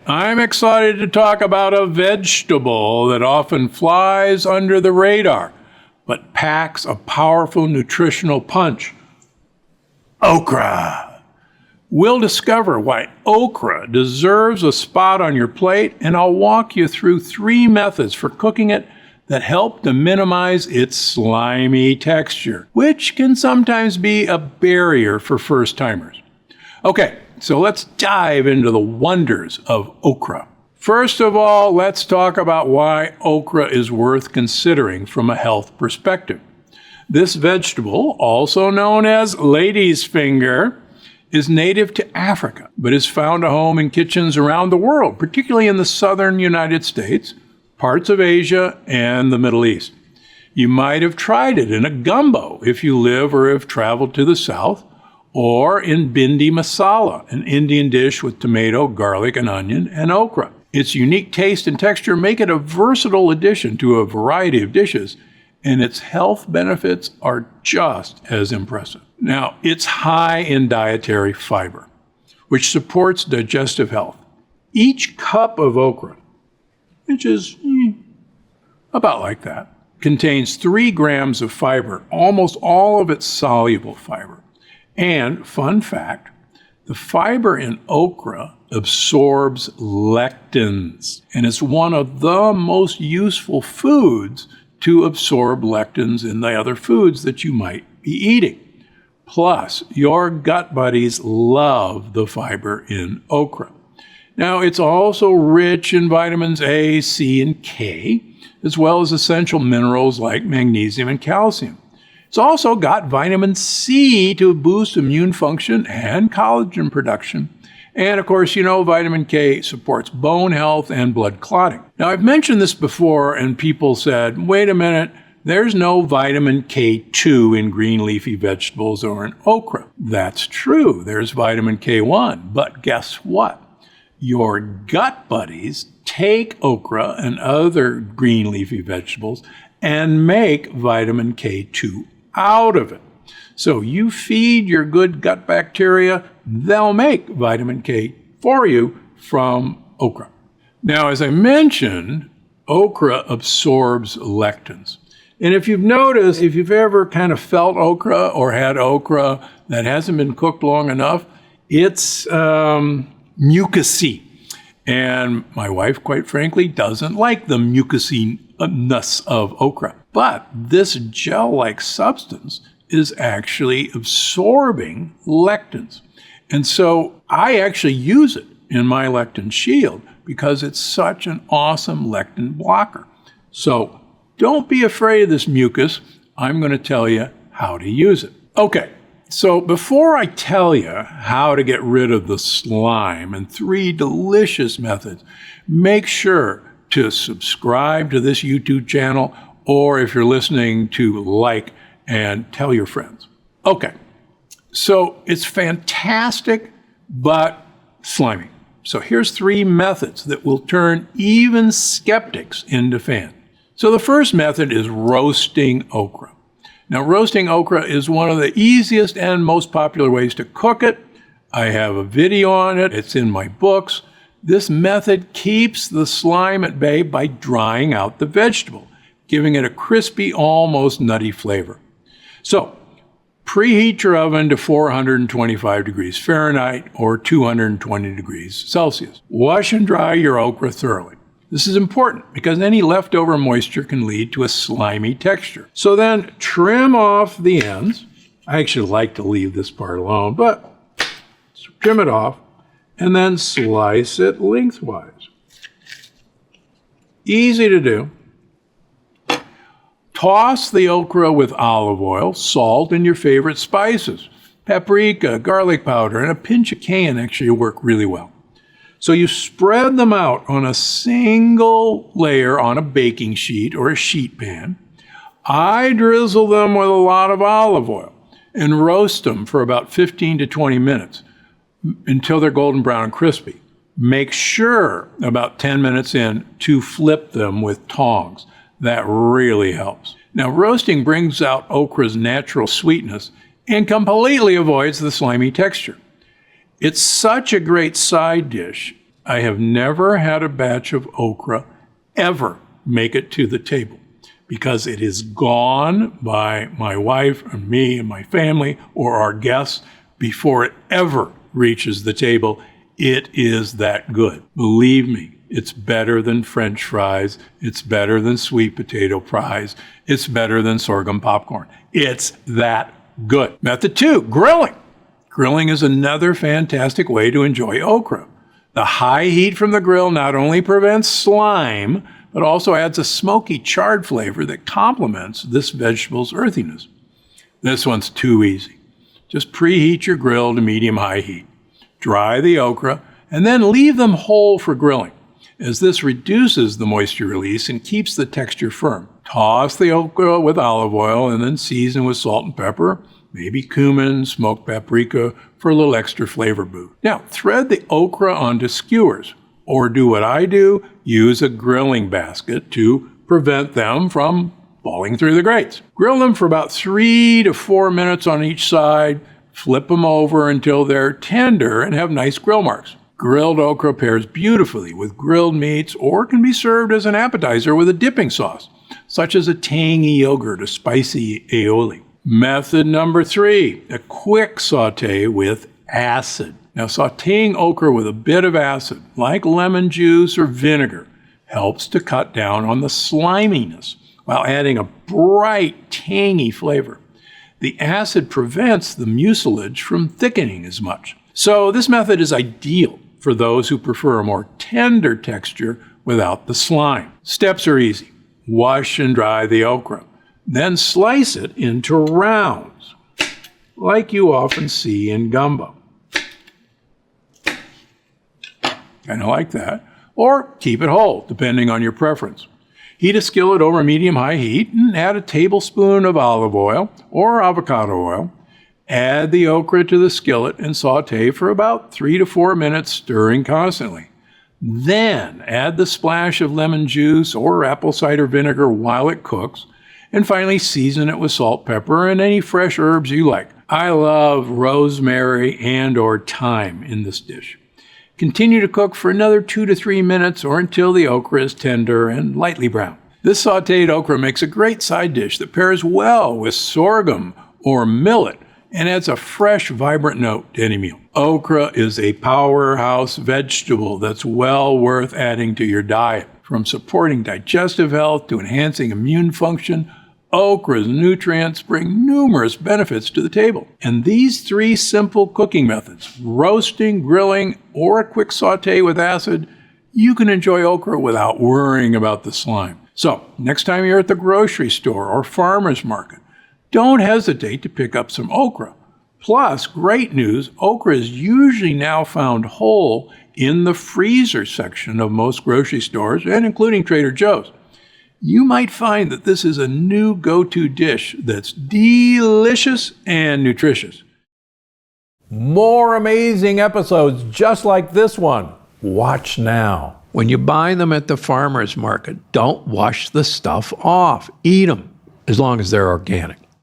I'm excited to talk about a vegetable that often flies under the radar, but packs a powerful nutritional punch. Okra. We'll discover why okra deserves a spot on your plate, and I'll walk you through 3 methods for cooking it that help to minimize its slimy texture, which can sometimes be a barrier for first-timers. Okay, so let's dive into the wonders of okra. First of all, let's talk about why okra is worth considering from a health perspective. This vegetable, also known as lady's finger, is native to Africa, but has found a home in kitchens around the world, particularly in the southern United States, parts of Asia, and the Middle East. You might have tried it in a gumbo if you live or have traveled to the south, or in bindi masala, an Indian dish with tomato, garlic, and onion, and okra. Its unique taste and texture make it a versatile addition to a variety of dishes, and its health benefits are just as impressive. Now, it's high in dietary fiber, which supports digestive health. Each cup of okra, which is about like that, contains 3 grams of fiber, almost all of it soluble fiber. And, fun fact, the fiber in okra absorbs lectins, and it's one of the most useful foods to absorb lectins in the other foods that you might be eating. Plus, your gut buddies love the fiber in okra. Now, it's also rich in vitamins A, C, and K, as well as essential minerals like magnesium and calcium. It's also got vitamin C to boost immune function and collagen production. And of course, you know, vitamin K supports bone health and blood clotting. Now, I've mentioned this before, and people said, wait a minute, there's no vitamin K2 in green leafy vegetables or in okra. That's true, there's vitamin K1, but guess what? Your gut buddies take okra and other green leafy vegetables and make vitamin K2 out of it. So you feed your good gut bacteria, they'll make vitamin K for you from okra. Now, as I mentioned, okra absorbs lectins. And if you've noticed, if you've ever kind of felt okra or had okra that hasn't been cooked long enough, it's mucousy. And my wife, quite frankly, doesn't like the mucousiness of okra. But this gel-like substance is actually absorbing lectins. And so I actually use it in my lectin shield because it's such an awesome lectin blocker. So don't be afraid of this mucus. I'm going to tell you how to use it. Okay, so before I tell you how to get rid of the slime and 3 delicious methods, make sure to subscribe to this YouTube channel, or if you're listening, to like and tell your friends. Okay, so it's fantastic, but slimy. So here's 3 methods that will turn even skeptics into fans. So the first method is roasting okra. Now, roasting okra is one of the easiest and most popular ways to cook it. I have a video on it. It's in my books. This method keeps the slime at bay by drying out the vegetable, giving it a crispy, almost nutty flavor. So, preheat your oven to 425 degrees Fahrenheit or 220 degrees Celsius. Wash and dry your okra thoroughly. This is important because any leftover moisture can lead to a slimy texture. So then trim off the ends. I actually like to leave this part alone, but trim it off and then slice it lengthwise. Easy to do. Toss the okra with olive oil, salt, and your favorite spices. Paprika, garlic powder, and a pinch of cayenne actually work really well. So you spread them out on a single layer on a baking sheet or a sheet pan. I drizzle them with a lot of olive oil and roast them for about 15 to 20 minutes until they're golden brown and crispy. Make sure about 10 minutes in to flip them with tongs. That really helps. Now, roasting brings out okra's natural sweetness and completely avoids the slimy texture. It's such a great side dish. I have never had a batch of okra ever make it to the table because it is gone by my wife and me and my family or our guests before it ever reaches the table. It is that good. Believe me, it's better than French fries. It's better than sweet potato fries. It's better than sorghum popcorn. It's that good. Method 2, grilling. Grilling is another fantastic way to enjoy okra. The high heat from the grill not only prevents slime, but also adds a smoky, charred flavor that complements this vegetable's earthiness. This one's too easy. Just preheat your grill to medium-high heat. Dry the okra, and then leave them whole for grilling, as this reduces the moisture release and keeps the texture firm. Toss the okra with olive oil and then season with salt and pepper, maybe cumin, smoked paprika for a little extra flavor boost. Now, thread the okra onto skewers, or do what I do, use a grilling basket to prevent them from falling through the grates. Grill them for about 3 to 4 minutes on each side. Flip them over until they're tender and have nice grill marks. Grilled okra pairs beautifully with grilled meats or can be served as an appetizer with a dipping sauce, such as a tangy yogurt or spicy aioli. Method number 3, a quick saute with acid. Now, sauteing okra with a bit of acid, like lemon juice or vinegar, helps to cut down on the sliminess while adding a bright, tangy flavor. The acid prevents the mucilage from thickening as much. So this method is ideal for those who prefer a more tender texture without the slime. Steps are easy. Wash and dry the okra. Then slice it into rounds, like you often see in gumbo. Kind of like that. Or keep it whole, depending on your preference. Heat a skillet over medium-high heat and add a tablespoon of olive oil or avocado oil. Add the okra to the skillet and saute for about 3 to 4 minutes, stirring constantly. Then add the splash of lemon juice or apple cider vinegar while it cooks. And finally, season it with salt, pepper, and any fresh herbs you like. I love rosemary and or thyme in this dish. Continue to cook for another 2 to 3 minutes or until the okra is tender and lightly brown. This sauteed okra makes a great side dish that pairs well with sorghum or millet and adds a fresh, vibrant note to any meal. Okra is a powerhouse vegetable that's well worth adding to your diet. From supporting digestive health to enhancing immune function, okra's nutrients bring numerous benefits to the table. And these 3 simple cooking methods, roasting, grilling, or a quick saute with acid, you can enjoy okra without worrying about the slime. So, next time you're at the grocery store or farmer's market, don't hesitate to pick up some okra. Plus, great news, okra is usually now found whole in the freezer section of most grocery stores, and including Trader Joe's. You might find that this is a new go-to dish that's delicious and nutritious. More amazing episodes just like this one. Watch now. When you buy them at the farmer's market, don't wash the stuff off. Eat them, as long as they're organic.